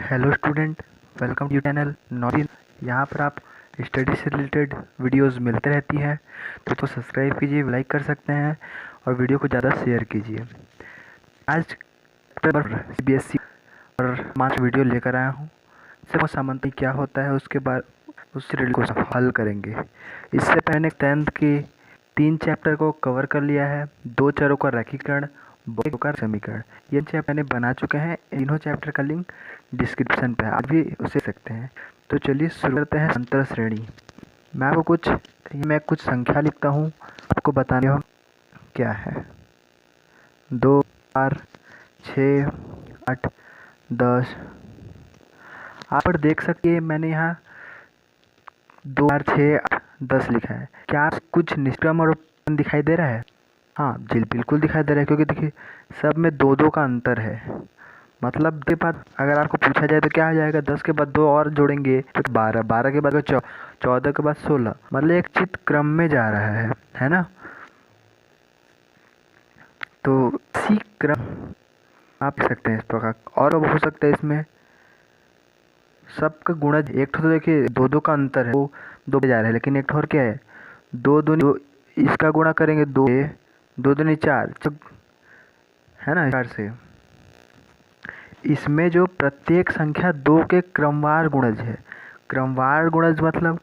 Hello student, welcome to channel knowledge. यहाँ पर आप स्टडी से रिलेटेड वीडियोस मिलते रहती हैं, तो सब्सक्राइब कीजिए, लाइक कर सकते हैं और वीडियो को ज़्यादा शेयर कीजिए। आज पर CBSE और 5 वीडियो लेकर आया हूँ। इससे सामान्य क्या होता है उसके बाद उससे रिलेटेड क्वेश्चन हल करेंगे। इससे पहले 10th के 3 चैप्टर को कवर कर लिया है। 2 चरों का रेखीकरण, बहुपद का समीकरण, ये चैप्टर मैंने बना चुके हैं। तीनों चैप्टर का लिंक डिस्क्रिप्शन पे है, आप भी उसे सकते हैं। तो चलिए शुरू करते हैं। अंतर श्रेणी। मैं कुछ संख्या लिखता हूँ, आपको बताने हो क्या है। 2, 4, 6, 8, 10। आप पर देख सकते हैं मैंने यहाँ 2, 4, 6, 8, 10 लिखा है। क्या आप कुछ निष्क्रम और दिखाई दे रहा है? हाँ जी, बिल्कुल दिखाई दे रहा है, क्योंकि देखिए सब में 2-2 का अंतर है। मतलब के बाद अगर आपको पूछा जाए तो क्या आ जाएगा, 10 के बाद 2 और जोड़ेंगे तो 12, 12 के बाद 14 के बाद 16, मतलब एक चित क्रम में जा रहा है ना। तो इसी क्रम आप लिख सकते हैं इस प्रकार। और अब हो सकता है इसमें सबका गुणज, एक तो देखिए 2-2 का अंतर है, वो 2 पे जा रहा है, लेकिन एक और क्या है, 2 इसका गुणा करेंगे 2, 2 दूनी 4 है ना। 4 से इसमें जो प्रत्येक संख्या 2 के क्रमवार गुणज है। क्रमवार गुणज मतलब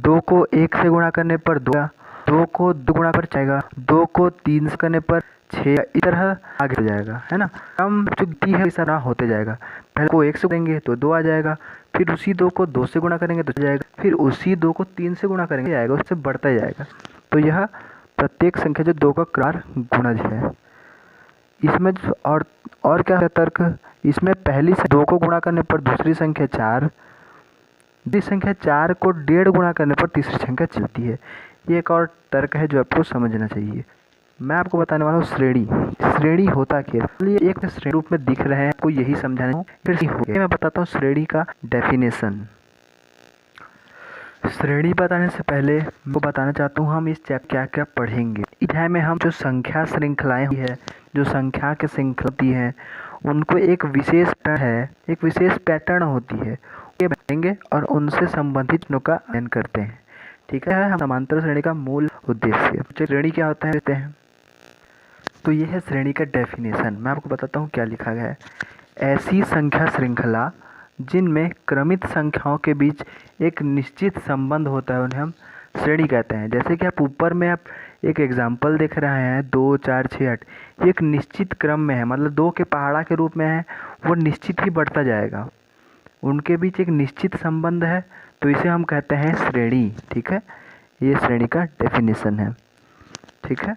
2 को 1 से गुणा करने पर 2, 2 को 2 गुणा पर जाएगा, 2 को 3 से करने पर 6, इस तरह आगे जाएगा, है ना। क्रम जो दी है इस तरह होते जाएगा। पहले को 1 से करेंगे तो 2 आ जाएगा, फिर उसी 2 को 2 से गुणा करेंगे तो जाएगा, फिर उसी 2 को 3 से गुणा करेंगे जाएगा, उससे बढ़ता जाएगा। तो यह प्रत्येक संख्या जो 2 का क्रमवार गुणज है। इसमें और क्या है तर्क, इसमें पहली से 2 को गुणा करने पर दूसरी संख्या 4, दूसरी संख्या 4 को 1.5 गुणा करने पर तीसरी संख्या चलती है। ये एक और तर्क है जो आपको समझना चाहिए। मैं आपको बताने वाला हूँ श्रेणी। श्रेणी होता क्या है, ये एक श्रेणी रूप में दिख रहे हैं, आपको यही समझाना है। फिर मैं बताता हूँ श्रेणी का डेफिनेशन। श्रेणी बताने से पहले मैं बताना चाहता हूँ हम इस चैप्टर क्या क्या पढ़ेंगे। अध्याय में हम जो संख्या श्रृंखलाएं है, जो संख्या के श्रृंखला होती हैं, उनको एक विशेष पैटर्न होती है, ये बताएंगे और उनसे संबंधित चीजों का अध्ययन करते हैं। ठीक है, हम समांतर श्रेणी का मूल उद्देश्य। श्रेणी क्या होता है देखते हैं। तो ये है श्रेणी का डेफिनेशन। मैं आपको बताता हूँ क्या लिखा गया है। ऐसी संख्या श्रृंखला जिनमें क्रमित संख्याओं के बीच एक निश्चित संबंध होता है, उन्हें हम श्रेणी कहते हैं। जैसे कि आप ऊपर में आप एक एग्जाम्पल देख रहे हैं, 2, 4, 6, 8, ये एक निश्चित क्रम में है, मतलब 2 के पहाड़ा के रूप में है, वो निश्चित ही बढ़ता जाएगा, उनके बीच एक निश्चित संबंध है, तो इसे हम कहते हैं श्रेणी। ठीक है, ये श्रेणी का डेफिनेशन है। ठीक है,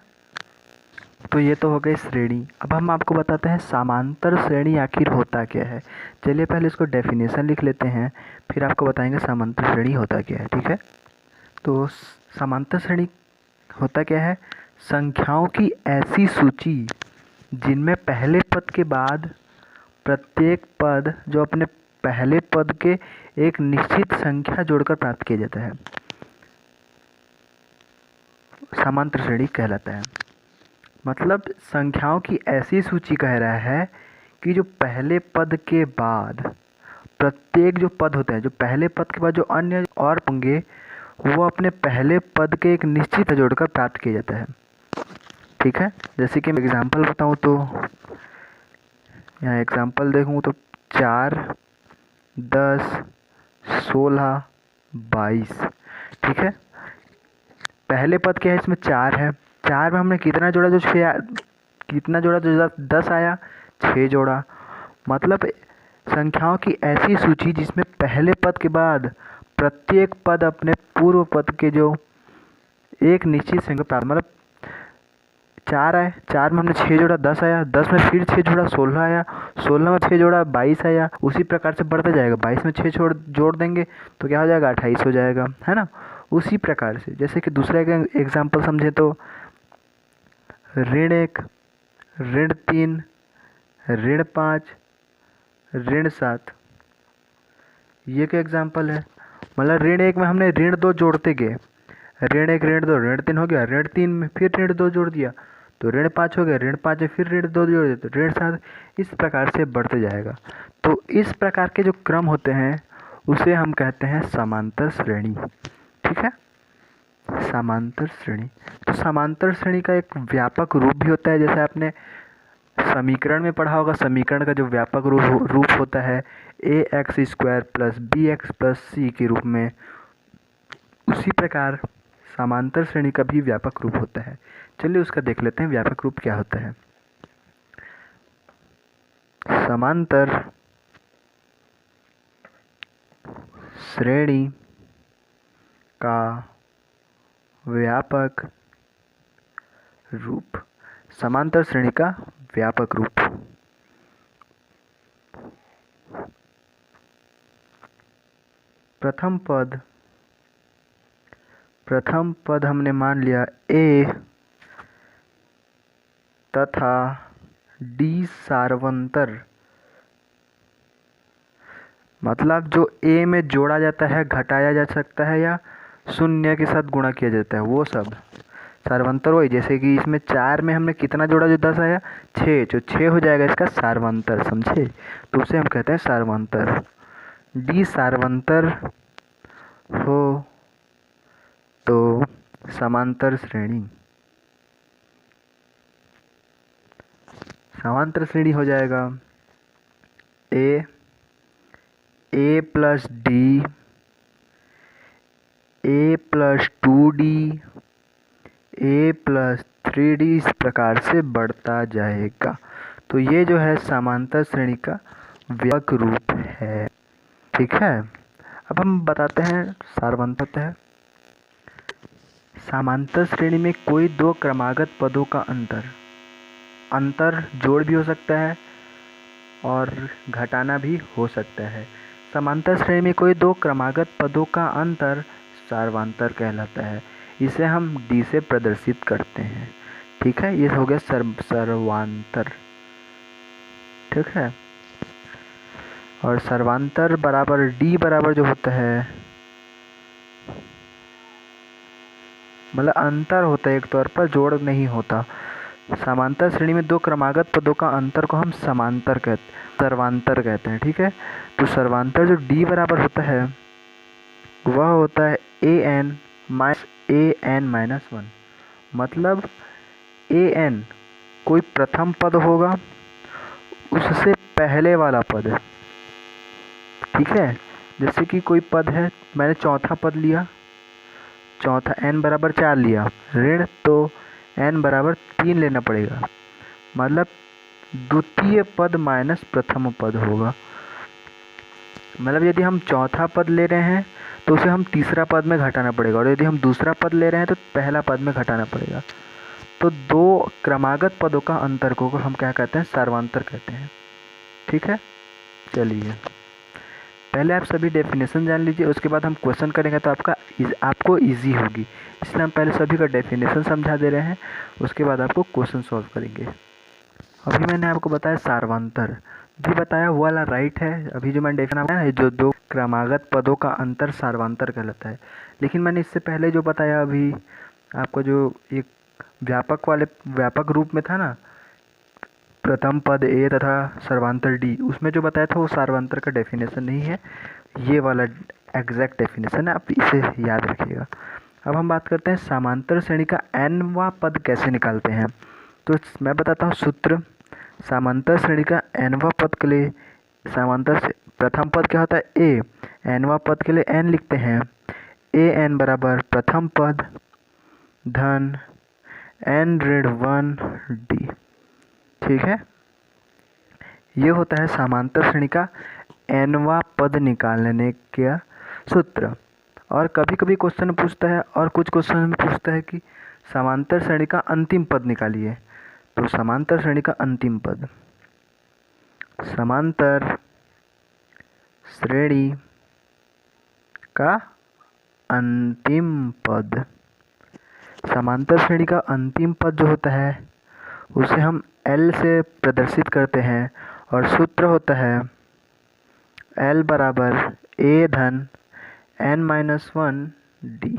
तो ये तो हो गई श्रेणी। अब हम आपको बताते हैं समांतर श्रेणी आखिर होता क्या है। चलिए पहले इसको डेफिनेशन लिख लेते हैं, फिर आपको बताएंगे समांतर श्रेणी होता क्या है। ठीक है, तो समांतर श्रेणी होता क्या है, संख्याओं की ऐसी सूची जिनमें पहले पद के बाद प्रत्येक पद जो अपने पहले पद के एक निश्चित संख्या जोड़कर प्राप्त किया जाता है, समांतर श्रेणी कहलाता है। मतलब संख्याओं की ऐसी सूची कह रहा है कि जो पहले पद के बाद प्रत्येक जो पद होते हैं, जो पहले पद के बाद जो अन्य और होंगे, वो अपने पहले पद के एक निश्चित जोड़कर प्राप्त किया जाता है। ठीक है, जैसे कि मैं एग्जांपल बताऊं तो यहाँ एग्जांपल देखूं तो 4, 10, 16, 22। ठीक है, पहले पद क्या है, इसमें 4 है। 4 में हमने कितना जोड़ा, जो 10 आया, 6 जोड़ा। मतलब संख्याओं की ऐसी सूची जिसमें पहले पद के बाद प्रत्येक पद अपने पूर्व पद के जो एक निश्चित संख्या प्राप्त, मतलब 4 आए, 4 में हमने 6 जोड़ा, 10 आया, 10 में फिर 6 जोड़ा, 16 आया, 16 में 6 जोड़ा, 22 आया। उसी प्रकार से बढ़ता जाएगा। 22 में 6 जोड़ देंगे तो क्या हो जाएगा, 28 हो जाएगा, है ना। उसी प्रकार से जैसे कि दूसरा एग्जाम्पल समझे तो ऋण 1, ऋण 3, ऋण 5, ऋण 7, ये क्या एग्जाम्पल है। मतलब ऋण 1 में हमने ऋण 2 जोड़ते गए, ऋण 1, ऋण 2, ऋण 3 हो गया, ऋण 3 में फिर ऋण 2 जोड़ दिया, तो ऋण 5 हो गया, ऋण 5 फिर ऋण 2 जोड़ देते तो ऋण 7, इस प्रकार से बढ़ते जाएगा। तो इस प्रकार के जो क्रम होते हैं उसे हम कहते हैं समांतर श्रेणी। ठीक है, समांतर श्रेणी। तो समांतर श्रेणी का एक व्यापक रूप भी होता है, जैसे आपने समीकरण में पढ़ा होगा। समीकरण का जो व्यापक रूप होता है ax² plus bx plus c के रूप में, उसी प्रकार समांतर श्रेणी का भी व्यापक रूप होता है। चलिए उसका देख लेते हैं व्यापक रूप क्या होता है। समांतर श्रेणी का व्यापक रूप, समांतर श्रेणी का व्यापक रूप। प्रथम पद हमने मान लिया a तथा d सार्वंतर, मतलब जो a में जोड़ा जाता है, घटाया जा सकता है या शून्य के साथ गुणा किया जाता है, वो सब सार्वंतर। वही जैसे कि इसमें 4 में हमने कितना जोड़ा जो 10 आया, 6, जो 6 हो जाएगा इसका सार्वंतर, समझे? तो उसे हम कहते हैं सार्वंतर। d सार्वंतर हो तो समांतर श्रेणी, समांतर श्रेणी हो जाएगा a plus D, a plus 2d, a plus 3d, इस प्रकार से बढ़ता जाएगा। तो ये जो है समांतर श्रेणी का व्यापक रूप है। ठीक है, अब हम बताते हैं सार्वंतर है। समांतर श्रेणी में कोई दो क्रमागत पदों का अंतर जोड़ भी हो सकता है और घटाना भी हो सकता है। समांतर श्रेणी में कोई दो क्रमागत पदों का अंतर सार्वंतर कहलाता है। इसे हम d से प्रदर्शित करते हैं। ठीक है, ये हो गया सर्वांतर। ठीक है, और सर्वांतर बराबर d बराबर जो होता है, मतलब अंतर होता है एक तौर पर, जोड़ नहीं होता। समांतर श्रेणी में दो क्रमागत पदों का अंतर को हम सर्वांतर कहते हैं। ठीक है, तो सर्वांतर जो d बराबर होता है वह होता है an माइनस 1, मतलब an कोई प्रथम पद होगा, उससे पहले वाला पद। ठीक है, जैसे कि कोई पद है, मैंने चौथा पद लिया, चौथा n बराबर 4 लिया, ऋण तो n बराबर 3 लेना पड़ेगा, मतलब द्वितीय पद माइनस प्रथम पद होगा। मतलब यदि हम चौथा पद ले रहे हैं तो उसे हम तीसरा पद में घटाना पड़ेगा, और यदि हम दूसरा पद ले रहे हैं तो पहला पद में घटाना पड़ेगा। तो दो क्रमागत पदों का अंतर को हम क्या कहते हैं, सार्वंतर कहते हैं। ठीक है, चलिए पहले आप सभी डेफिनेशन जान लीजिए, उसके बाद हम क्वेश्चन करेंगे तो आपको इजी होगी, इसलिए हम पहले सभी का डेफिनेशन समझा दे रहे हैं, उसके बाद आपको क्वेश्चन सॉल्व करेंगे। अभी मैंने आपको बताया सार्वंतर भी बताया, वो वाला राइट है। अभी जो मैंने देखना है, जो दो क्रमागत पदों का अंतर सार्वंतर कहलाता है। लेकिन मैंने इससे पहले जो बताया अभी आपको, जो एक व्यापक रूप में था ना, प्रथम पद a तथा सर्वांतर d, उसमें जो बताया था वो सार्वंतर का डेफिनेशन नहीं है, ये वाला एग्जैक्ट डेफिनेशन है, आप इसे याद रखिएगा। अब हम बात करते हैं समांतर श्रेणी का nवां पद कैसे निकालते हैं। तो मैं बताता हूँ सूत्र। समांतर श्रेणी का nवां पद के लिए प्रथम पद क्या होता है a, nवां पद के लिए n लिखते हैं, an बराबर प्रथम पद धन n ऋण 1 d। ठीक है, ये होता है समांतर श्रेणी का nवां पद निकालने का सूत्र। और कभी कभी क्वेश्चन पूछता है, और कुछ क्वेश्चन में पूछता है कि समांतर श्रेणी का अंतिम पद निकालिए। तो समांतर श्रेणी का अंतिम पद, समांतर श्रेणी का अंतिम पद, समांतर श्रेणी का अंतिम पद जो होता है उसे हम L से प्रदर्शित करते हैं, और सूत्र होता है L बराबर a धन n-1 d।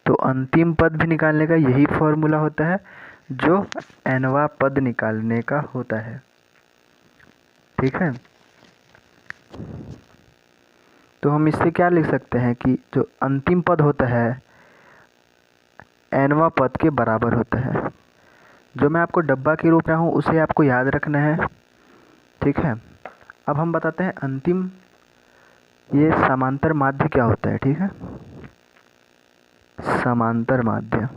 तो अंतिम पद भी निकालने का यही फॉर्मूला होता है, जो nवा पद निकालने का होता है। ठीक है, तो हम इससे क्या लिख सकते हैं कि जो अंतिम पद होता है nवा पद के बराबर होता है। जो मैं आपको डब्बा के रूप में हूँ उसे आपको याद रखना है। ठीक है, अब हम बताते हैं अंतिम ये समांतर माध्य क्या होता है। ठीक है, समांतर माध्य,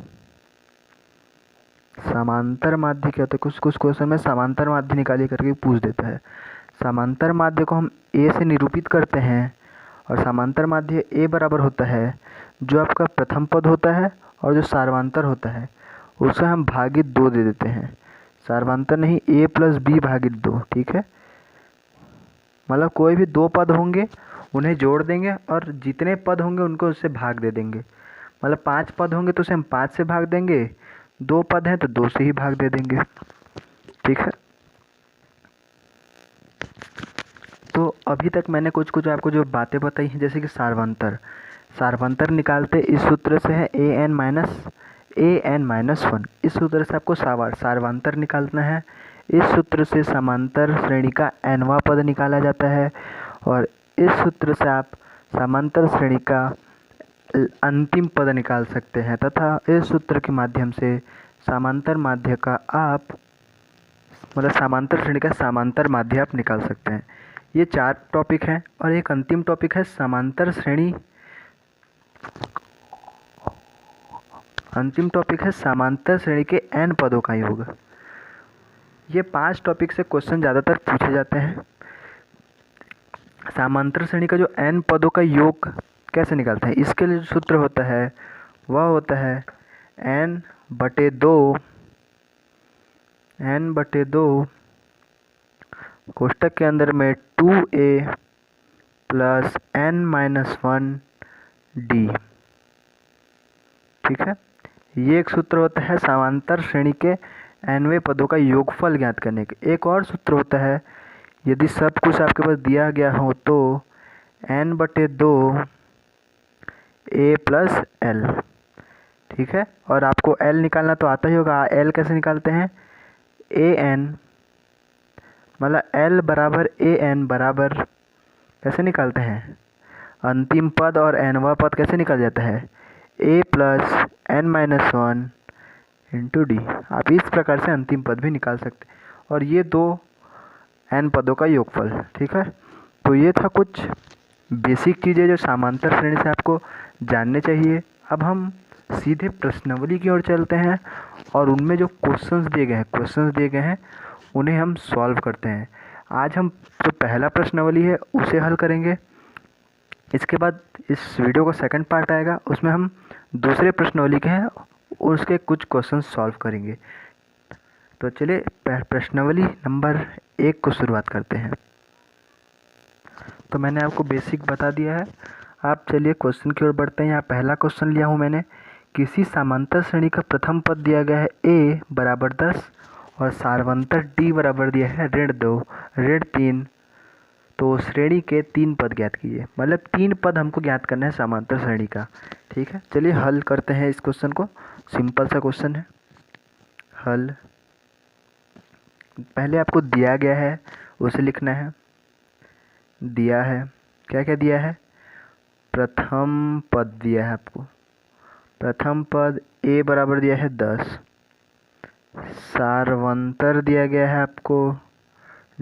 समांतर माध्य क्या होता है, कुछ कुछ क्वेश्चन में समांतर माध्य निकालिए करके पूछ देता है। समांतर माध्य को हम ए से निरूपित करते हैं और समांतर माध्य ए बराबर होता है जो आपका प्रथम पद होता है और जो सार्वंतर होता है उसे हम भागित 2 दे देते हैं। सार्वंतर नहीं, ए प्लस बी भागित 2। ठीक है, मतलब कोई भी 2 पद होंगे उन्हें जोड़ देंगे और जितने पद होंगे उनको उससे भाग दे देंगे। मतलब 5 पद होंगे तो उसे हम 5 से भाग देंगे, 2 पद हैं तो 2 से ही भाग दे देंगे। ठीक है, तो अभी तक मैंने कुछ कुछ आपको जो बातें बताई हैं, जैसे कि सार्वंतर, सार्वंतर निकालते इस सूत्र से है ए एन माइनस 1। इस सूत्र से आपको सार्वंतर निकालना है। इस सूत्र से समांतर श्रेणी का nवा पद निकाला जाता है और इस सूत्र से आप समांतर श्रेणी का अंतिम पद निकाल सकते हैं तथा इस सूत्र के माध्यम से समांतर माध्य का आप मतलब समांतर श्रेणी का समांतर माध्य आप निकाल सकते हैं। ये 4 टॉपिक हैं और एक अंतिम टॉपिक है समांतर श्रेणी, अंतिम टॉपिक है समांतर श्रेणी के n पदों का योग। ये 5 टॉपिक से क्वेश्चन ज़्यादातर पूछे जाते हैं। समांतर श्रेणी का जो n पदों का योग कैसे निकालते हैं, इसके लिए जो सूत्र होता है वह होता है n/2 कोष्टक के अंदर में 2a प्लस n-1d। ठीक है, ये एक सूत्र होता है समांतर श्रेणी के nवें पदों का योगफल ज्ञात करने के। एक और सूत्र होता है, यदि सब कुछ आपके पास दिया गया हो तो n/2 a प्लस l। ठीक है, और आपको l निकालना तो आता ही होगा। l कैसे निकालते हैं, an मतलब l बराबर an बराबर कैसे निकालते हैं, अंतिम पद और nवा पद कैसे निकल जाता है, a plus n-1 into D. आप इस प्रकार से अंतिम पद भी निकाल सकते हैं और ये 2 n पदों का योगफल। ठीक है, तो ये था कुछ बेसिक चीज़ें जो समांतर श्रेणी से आपको जानने चाहिए। अब हम सीधे प्रश्नावली की ओर चलते हैं और उनमें जो क्वेश्चंस दिए गए हैं उन्हें हम सॉल्व करते हैं। आज हम जो पहला प्रश्नावली है उसे हल करेंगे। इसके बाद इस वीडियो का सेकंड पार्ट आएगा, उसमें हम दूसरे प्रश्नावली के हैं उसके कुछ क्वेश्चंस सॉल्व करेंगे। तो चलिए प्रश्नावली नंबर 1 को शुरुआत करते हैं। तो मैंने आपको बेसिक बता दिया है, आप चलिए क्वेश्चन की ओर बढ़ते हैं। यहाँ पहला क्वेश्चन लिया हूँ मैंने, किसी समांतर श्रेणी का प्रथम पद दिया गया है a बराबर 10 और सार्वंतर d बराबर दिया है -2 -3, तो श्रेणी के 3 पद ज्ञात कीजिए। मतलब 3 पद हमको ज्ञात करना है समांतर श्रेणी का। ठीक है, चलिए हल करते हैं इस क्वेश्चन को। सिंपल सा क्वेश्चन है, हल पहले आपको दिया गया है उसे लिखना है। दिया है, क्या क्या दिया है, प्रथम पद दिया है आपको, प्रथम पद a बराबर दिया है 10, सार्वंतर दिया गया है आपको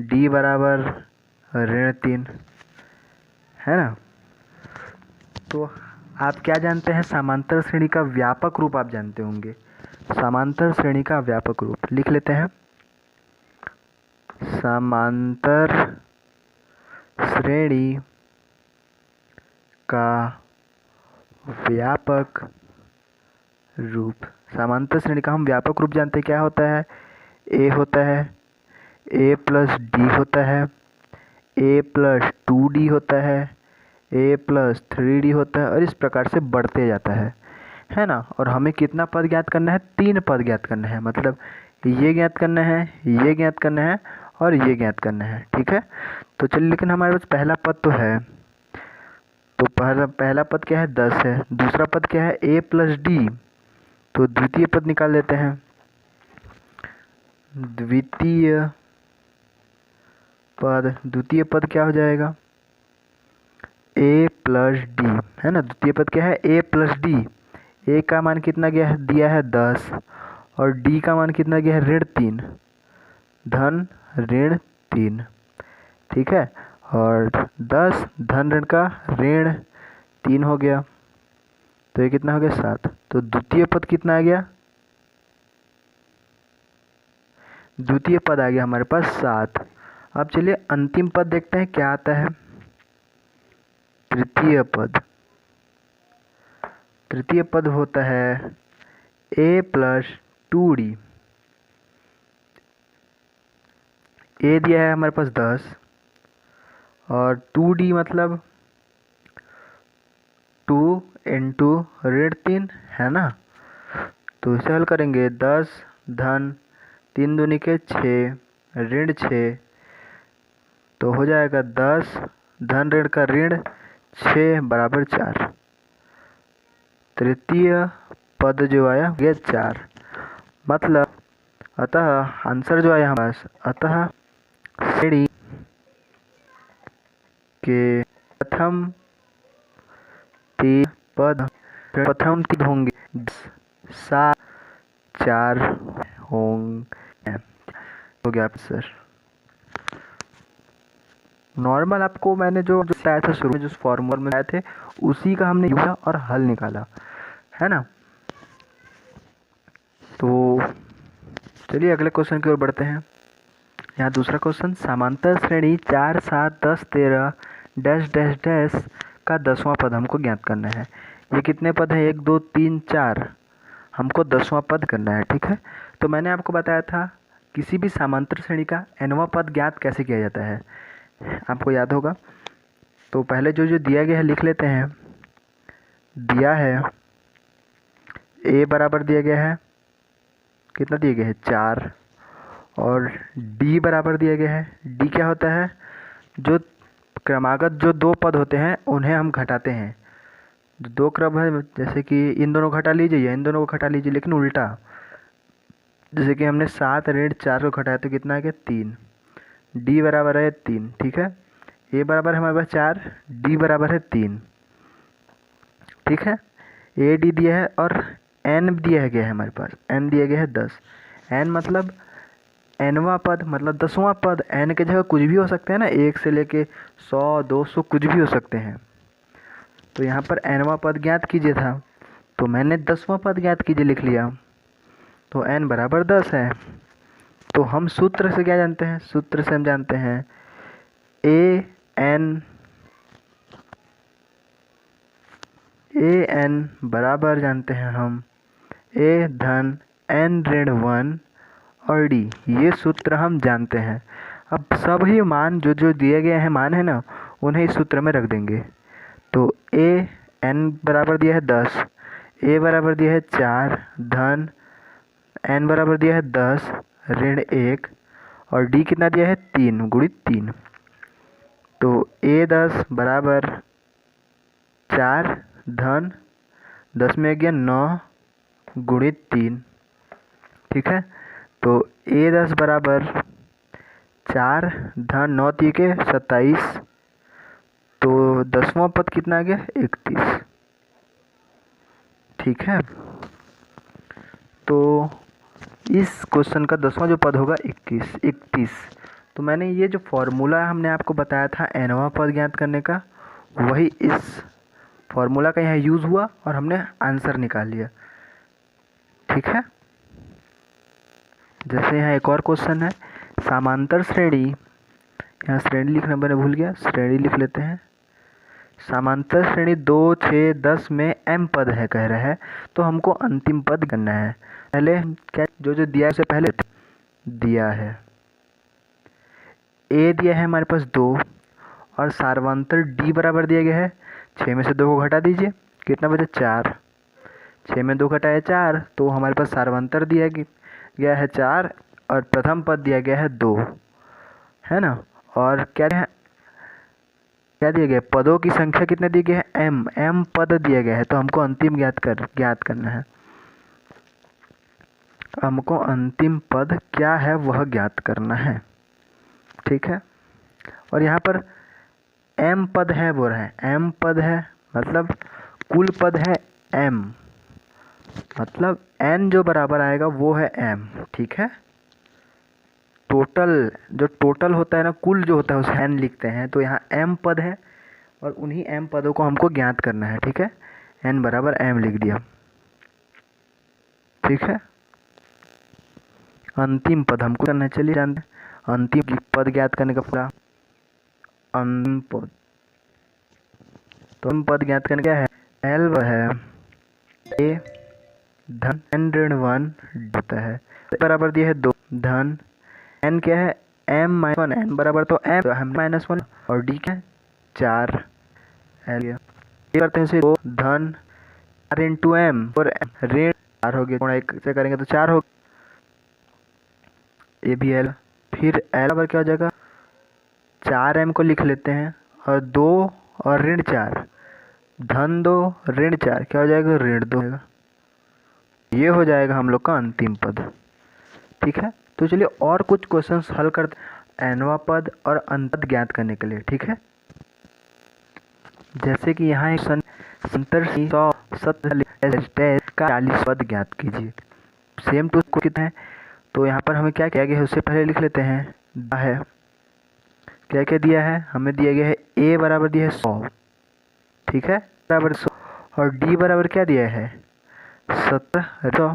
d बराबर -3, है ना। तो आप क्या जानते हैं, समांतर श्रेणी का व्यापक रूप आप जानते होंगे। समांतर श्रेणी का व्यापक रूप लिख लेते हैं, समांतर श्रेणी का व्यापक रूप। समांतर श्रेणी का हम व्यापक रूप जानते हैं, क्या होता है, a होता है, a प्लस डी होता है, a प्लस 2d होता है, a प्लस 3d होता है और इस प्रकार से बढ़ते जाता है ना। और हमें कितना पद ज्ञात करना है, 3 पद ज्ञात करना है। मतलब ये ज्ञात करना है, ये ज्ञात करना है और ये ज्ञात करना है। ठीक है, तो चलिए, लेकिन हमारे पास पहला पद तो है, तो पहला पद क्या है, 10 है। दूसरा पद क्या है, a प्लस डी, तो द्वितीय पद निकाल लेते हैं। द्वितीय पद क्या हो जाएगा, a प्लस डी, है ना। द्वितीय पद क्या है, a प्लस डी। a का मान कितना दिया है 10 और d का मान कितना गया है ऋण 3, धन ऋण 3, ठीक है। और 10 धन ऋण का ऋण 3 हो गया, तो ये कितना हो गया 7। तो द्वितीय पद कितना आ गया, द्वितीय पद आ गया हमारे पास 7। अब चलिए अंतिम पद देखते हैं क्या आता है। तृतीय पद होता है a प्लस 2d। a दिया है हमारे पास 10 और 2d मतलब 2 इंटू ऋण 3, है ना। तो इसे हल करेंगे, 10 धन 3 दूनी के 6 ऋण 6, तो हो जाएगा 10 धन ऋण का ऋण 6 बराबर 4। तृतीय पद जो आया ये 4, मतलब अतः आंसर जो आया हमारे पास, अतः श्रेणी के प्रथम 3 होंगे 7 4 होंगे। हो गया सर। नॉर्मल आपको मैंने जो बताया था शुरू में, जो फॉर्मूला में आए थे उसी का हमने यूज़ और हल निकाला, है ना। तो चलिए अगले क्वेश्चन की ओर बढ़ते हैं। यहाँ दूसरा क्वेश्चन, समांतर श्रेणी 4 7 10 13 डैश डैश डैश का 10वां पद हमको ज्ञात करना है। ये कितने पद हैं, 1 2 3 4, हमको 10वां पद करना है, ठीक है। तो मैंने आपको बताया था किसी भी समांतर श्रेणी का nवां पद ज्ञात कैसे किया जाता है, आपको याद होगा। तो पहले जो दिया गया है लिख लेते हैं। दिया है a बराबर दिया गया है, कितना दिया गया है 4, और d बराबर दिया गया है। d क्या होता है, जो क्रमागत जो 2 पद होते हैं उन्हें हम घटाते हैं। जो 2 क्रम है, जैसे कि इन दोनों को घटा लीजिए या इन दोनों को घटा लीजिए, लेकिन उल्टा। जैसे कि हमने 7 ऋण 4 को घटाया तो कितना आ गया 3, d बराबर है 3, ठीक है। a बराबर है हमारे पास 4, d बराबर है 3, ठीक है। a d दिया है और n दिया गया है हमारे पास, n दिया गया है 10। n मतलब nवां पद, मतलब 10वां पद। n के जगह कुछ भी हो सकते हैं ना, 1 से लेके 100 200 कुछ भी हो सकते हैं। तो यहाँ पर nवां पद ज्ञात कीजिए था, तो मैंने 10वां पद ज्ञात कीजिए लिख लिया। तो n बराबर 10 है। तो हम सूत्र से क्या जानते हैं, सूत्र से हम जानते हैं a n बराबर जानते हैं हम a धन n ऋण 1 और d, ये सूत्र हम जानते हैं। अब सभी मान जो दिए गए हैं मान है ना, उन्हें इस सूत्र में रख देंगे। तो a n बराबर दिया है 10, a बराबर दिया है 4 धन n बराबर दिया है 10 ऋण 1 और d कितना दिया है 3 गुणित 3। तो a 10 बराबर 4 धन 10 में गया 9 गुणित 3, ठीक है। तो a 10 बराबर 4 धन 9 3 27, तो 10वां पद कितना आ गया 31, ठीक है। तो इस क्वेश्चन का 10वां जो पद होगा 31। तो मैंने ये जो फॉर्मूला हमने आपको बताया था nवां पद ज्ञात करने का, वही इस फॉर्मूला का यहाँ यूज़ हुआ और हमने आंसर निकाल लिया, ठीक है। जैसे यहाँ एक और क्वेश्चन है, समांतर श्रेणी, यहाँ श्रेणी लिखना मैंने भूल गया, श्रेणी लिख लेते हैं। समांतर श्रेणी 2 6 10 में m पद है कह रहा है, तो हमको अंतिम पद करना है। पहले क्या जो दिया है उसे पहले दिया है, a दिया है हमारे पास 2 और सार्वंतर d बराबर दिया गया है 6 में से 2 को घटा दीजिए, कितना बचा 4, 6 में 2 घटाया 4, तो हमारे पास सार्वंतर दिया गया है 4 और प्रथम पद दिया गया है 2, है ना। और क्या दिया गया, पदों की संख्या कितने दी गई है m पद दिया गया है, तो हमको अंतिम ज्ञात करना है। हमको अंतिम पद क्या है वह ज्ञात करना है, ठीक है। और यहाँ पर m पद है बोल रहे हैं, m पद है मतलब कुल पद है m, मतलब n जो बराबर आएगा वो है m, ठीक है। टोटल जो टोटल होता है ना, कुल जो होता है उसे n लिखते हैं, तो यहाँ m पद है और उन्हीं m पदों को हमको ज्ञात करना है, ठीक है। n बराबर m लिख दिया, ठीक है। अंतिम पद हमको करना है, चलिए जानते हैं अंतिम पद ज्ञात करने का पूरा। अंतिम पद, तो अंतिम पद ज्ञात करने क्या है, l वह है a धन n ऋण 1 होता है, बराबर दिया है 2 धन n क्या है m-1, n बराबर तो m तो हम -1 और d क्या है 4 l गया। ये करते हैं इसे 2 धन r इंटू m और ऋण 4 हो गया, थोड़ा एक से करेंगे तो 4 हो, ये भी l। फिर l बराबर क्या हो जाएगा 4m को लिख लेते हैं और 2 और ऋण 4 धन 2 ऋण 4 क्या हो जाएगा ऋण 2 होगा। ये हो जाएगा हम लोग का अंतिम पद, ठीक है। तो चलिए और कुछ क्वेश्चंस हल करते nवां पद और अंत पद ज्ञात करने के लिए, ठीक है। जैसे कि यहाँ एक संतर 100 का 40 पद ज्ञात कीजिए, सेम टू कितना है, तो यहाँ पर हमें क्या किया गया है उससे पहले लिख लेते हैं। है क्या क्या दिया है, हमें दिया गया है a बराबर दिया है 100, ठीक है, बराबर 100, और d बराबर क्या दिया है 17,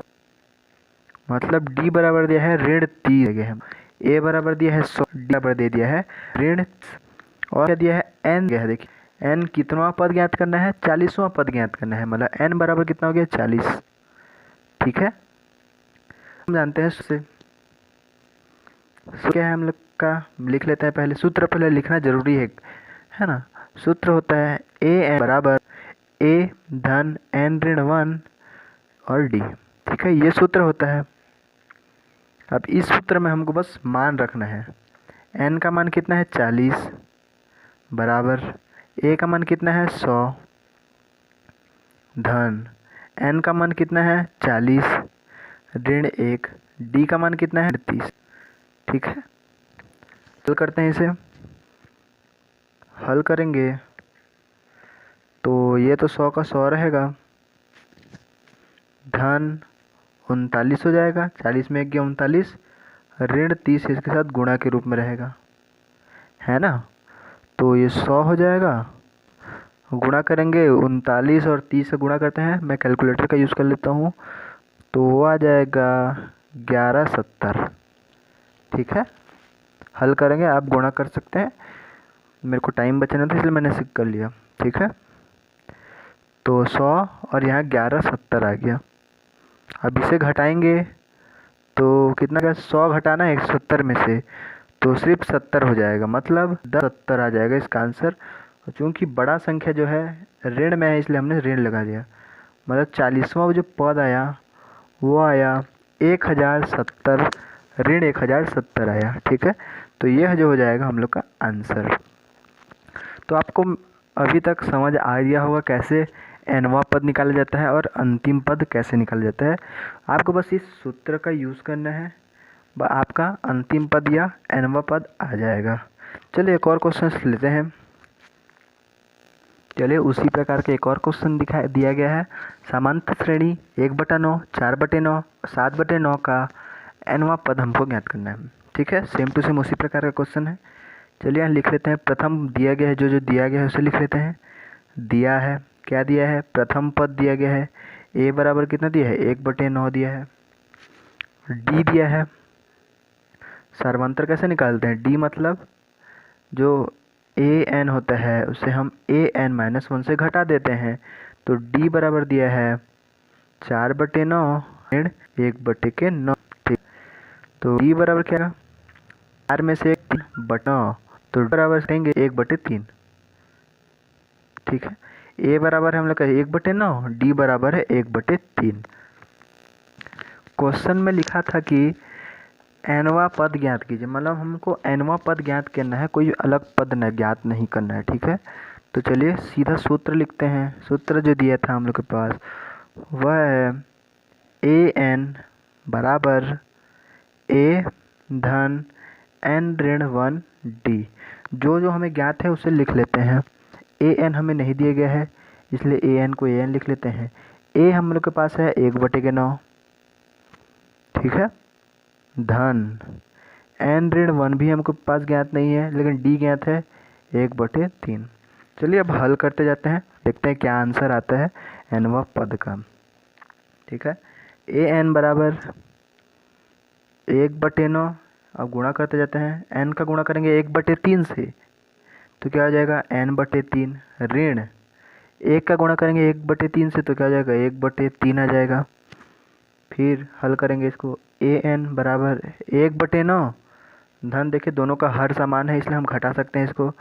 मतलब d बराबर दिया है ऋण 30 दिया है, a बराबर दिया है 100, d बराबर दे दिया है ऋण, और क्या दिया है n दिया है। देखिए n कितवा पद ज्ञात करना है 40वां पद ज्ञात करना है, मतलब n बराबर कितना हो गया 40, ठीक है। हम जानते हैं इससे क्या है हम लोग का, लिख लेते हैं पहले, सूत्र पहले लिखना जरूरी है ना। सूत्र होता है a n बराबर a धन n ऋण 1 और d, ठीक है, ये सूत्र होता है। अब इस सूत्र में हमको बस मान रखना है, n का मान कितना है 40 बराबर a का मान कितना है 100 धन n का मान कितना है 40 ऋण 1, d का मान कितना है 30, ठीक है। हल करते हैं इसे, हल करेंगे तो ये तो 100 का 100 रहेगा, धन 39 हो जाएगा, 40 में 1 गया 39, ऋण 30 इसके साथ गुणा के रूप में रहेगा, है ना। तो ये 100 हो जाएगा, गुणा करेंगे 39 और 30 से गुणा करते हैं, मैं कैलकुलेटर का यूज़ कर लेता हूँ, तो वो आ जाएगा 1170, ठीक है। हल करेंगे, आप गुणा कर सकते हैं, मेरे को टाइम बचना था इसलिए मैंने सिक कर लिया, ठीक है। तो 100 और यहाँ 1170 आ गया। अब इसे घटाएंगे तो कितना का 100 घटाना है 170 में से, तो सिर्फ 70 हो जाएगा, मतलब 1070 आ जाएगा इसका आंसर। चूँकि बड़ा संख्या जो है ऋण में है इसलिए हमने ऋण लगा दिया, मतलब 40वां जो पद आया वो आया 1070 ऋण 1070 आया, ठीक है। तो यह जो हो जाएगा हम लोग का आंसर। तो आपको अभी तक समझ आ गया होगा कैसे nवां पद निकाला जाता है और अंतिम पद कैसे निकाला जाता है। आपको बस इस सूत्र का यूज़ करना है, आपका अंतिम पद या nवां पद आ जाएगा। चलिए एक और क्वेश्चन लेते हैं। चलिए उसी प्रकार के एक और क्वेश्चन दिया गया है, समांतर श्रेणी 1/9, 4/9, 7/9 का nवां पद हमको ज्ञात करना है, ठीक है। सेम टू सेम उसी प्रकार का क्वेश्चन है। चलिए यहाँ लिख लेते हैं, प्रथम दिया गया है, जो दिया गया है उसे लिख लेते हैं। दिया है क्या दिया है, प्रथम पद दिया गया है, a बराबर कितना दिया है 1/9 दिया है, d दिया है। सर्वांतर कैसे निकालते हैं, d मतलब जो an होता है उसे हम an-1 से घटा देते हैं, तो d बराबर दिया है 4/9 ऋण 1/9, ठीक। तो d बराबर क्या, 4 में से 3/9, तो d बराबर देंगे 1/3, ठीक है। a बराबर है हम लोग का 1/9, d बराबर है 1/3। क्वेश्चन में लिखा था कि nवां पद ज्ञात कीजिए, मतलब हमको nवां पद ज्ञात करना है, कोई अलग पद न ज्ञात नहीं करना है, ठीक है। तो चलिए सीधा सूत्र लिखते हैं। सूत्र जो दिया था हम लोग के पास वह है an बराबर ए धन n ऋण 1 d। जो जो हमें ज्ञात है उसे लिख लेते हैं। ए एन हमें नहीं दिया गया है, इसलिए ए एन को ए एन लिख लेते हैं। ए हम लोग के पास है 1/9, ठीक है, धन n ऋण 1 भी हमको पास ज्ञात नहीं है, लेकिन d ज्ञात है 1/3। चलिए अब हल करते जाते हैं, देखते हैं क्या आंसर आता है nवां पद का। ठीक है, ए एन बराबर 1/9। अब गुणा करते जाते हैं, n का गुणा करेंगे 1/3 से तो क्या हो जाएगा n/3, ऋण 1 का गुणा करेंगे 1/3 से तो क्या हो जाएगा 1/3 आ जाएगा। फिर हल करेंगे इसको, ए एन बराबर 1/9, धन देखिए दोनों का हर समान है इसलिए हम घटा सकते हैं इसको,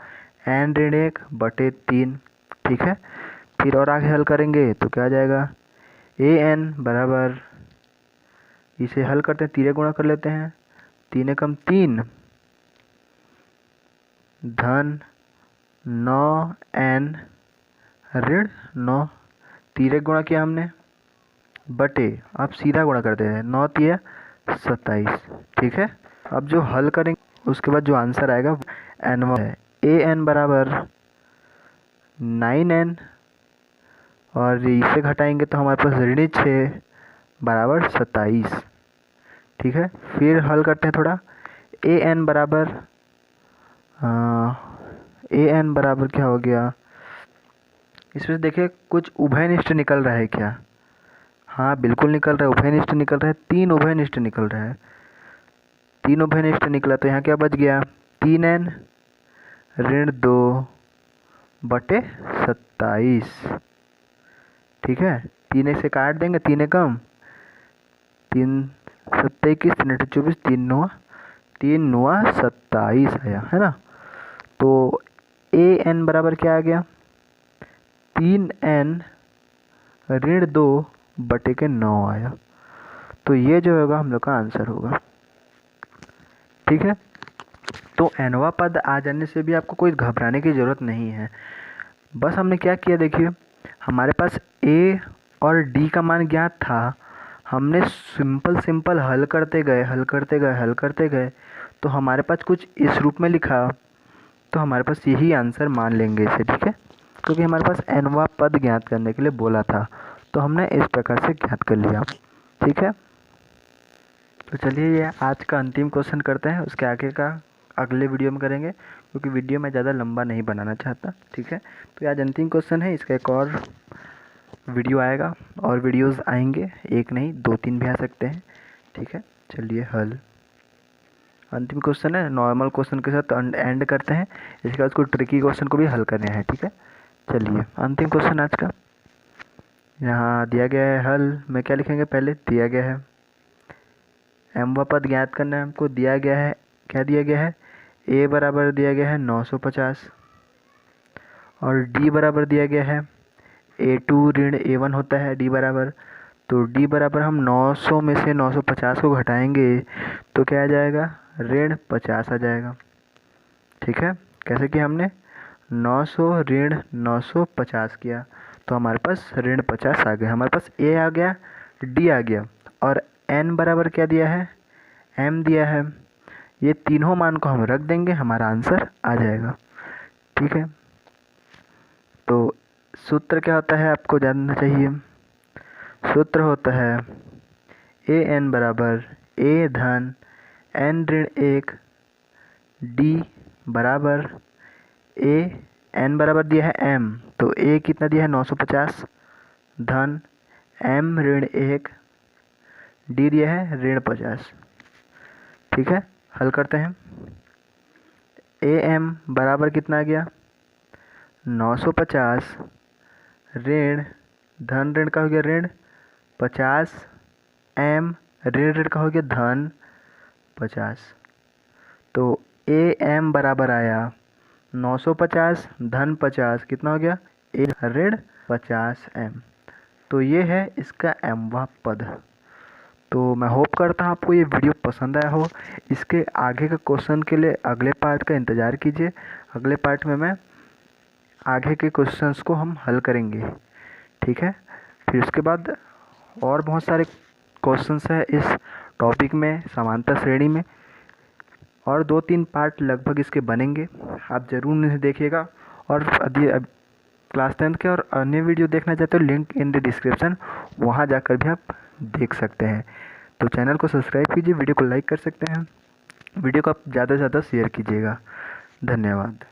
n ऋण 1/3, ठीक है। फिर और आगे हल करेंगे तो क्या आ जाएगा, ए एन बराबर, इसे हल करते हैं, तीरे गुणा कर लेते हैं, 3 एकम 3, धन 9n ऋण 9, तीरे गुणा किया हमने बटे, अब सीधा गुणा करते हैं, 9 तिया 27, ठीक है। अब जो हल करेंगे उसके बाद जो आंसर आएगा n है, ए एन बराबर 9n, और इसे घटाएंगे तो हमारे पास ऋण 6 बराबर 27, ठीक है। फिर हल करते हैं थोड़ा, ए एन बराबर क्या हो गया, इसमें देखिए कुछ उभयनिष्ठ निकल रहा है क्या, हाँ बिल्कुल निकल रहा है, उभयनिष्ठ निकल रहा है, 3 उभयनिष्ठ निकल रहा है, 3 उभयनिष्ठ निकला तो यहाँ क्या बच गया, 3n ऋण 2/27, ठीक है। 3 से काट देंगे, 3 एकम 3 7 21, 3 8 24, 3 9 27 आया है ना। तो ए एन बराबर क्या आ गया, 3n ऋण 2/9 आया। तो ये जो होगा हम लोग का आंसर होगा, ठीक है। तो nवां पद आ जाने से भी आपको कोई घबराने की ज़रूरत नहीं है। बस हमने क्या किया, देखिए हमारे पास a और d का मान ज्ञात था, हमने सिंपल हल करते गए तो हमारे पास कुछ इस रूप में लिखा, तो हमारे पास यही आंसर मान लेंगे इसे, ठीक है, क्योंकि हमारे पास nवां पद ज्ञात करने के लिए बोला था, तो हमने इस प्रकार से ज्ञात कर लिया, ठीक है। तो चलिए ये आज का अंतिम क्वेश्चन करते हैं, उसके आगे का अगले वीडियो में करेंगे, क्योंकि वीडियो मैं ज़्यादा लंबा नहीं बनाना चाहता, ठीक है। तो ये आज अंतिम क्वेश्चन है, इसका एक और वीडियो आएगा, और वीडियोस आएंगे, एक नहीं 2-3 भी आ सकते हैं, ठीक है। चलिए हल, अंतिम क्वेश्चन है, नॉर्मल क्वेश्चन के साथ एंड करते हैं, इसके बाद कुछ ट्रिकी क्वेश्चन को भी हल करने हैं, ठीक है। चलिए अंतिम क्वेश्चन आज का, यहाँ दिया गया है हल में क्या लिखेंगे, पहले दिया गया है mवां पद ज्ञात करना है हमको, दिया गया है, क्या दिया गया है, a बराबर दिया गया है 950, और d बराबर दिया गया है a2 ऋण a1 होता है d बराबर, तो d बराबर हम 900 में से 950 को घटाएंगे तो क्या आ जाएगा, ऋण 50 आ जाएगा, ठीक है। कैसे किया हमने, 900 ऋण 950 किया तो हमारे पास ऋण 50 आ गया, हमारे पास a आ गया, d आ गया, और n बराबर क्या दिया है, m दिया है। ये तीनों मान को हम रख देंगे, हमारा आंसर आ जाएगा, ठीक है। तो सूत्र क्या होता है आपको जानना चाहिए, सूत्र होता है ए एन बराबर a धन n ऋण 1 d बराबर a, n बराबर दिया है m, तो a कितना दिया है 950, धन m ऋण 1 d दिया है ऋण 50, ठीक है। हल करते हैं, ए एम बराबर कितना आ गया 950 ऋण, धन ऋण का हो गया ऋण 50, m ऋण ऋण का हो गया धन 50, तो ए एम बराबर आया 950 धन 50, कितना हो गया ए ऋण 50 m। तो ये है इसका mवां पद। तो मैं होप करता हूँ आपको ये वीडियो पसंद आया हो। इसके आगे का क्वेश्चन के लिए अगले पार्ट का इंतज़ार कीजिए, अगले पार्ट में मैं आगे के क्वेश्चंस को हम हल करेंगे, ठीक है। फिर उसके बाद और बहुत सारे क्वेश्चंस है इस टॉपिक में, समांतर श्रेणी में, और 2-3 पार्ट लगभग इसके बनेंगे। आप ज़रूर इन्हें देखिएगा। और यदि क्लास 10th के और अन्य वीडियो देखना चाहते हो, लिंक इन द डिस्क्रिप्शन, वहाँ जाकर भी आप देख सकते हैं। तो चैनल को सब्सक्राइब कीजिए, वीडियो को लाइक कर सकते हैं, वीडियो को आप ज़्यादा से ज़्यादा शेयर कीजिएगा। धन्यवाद।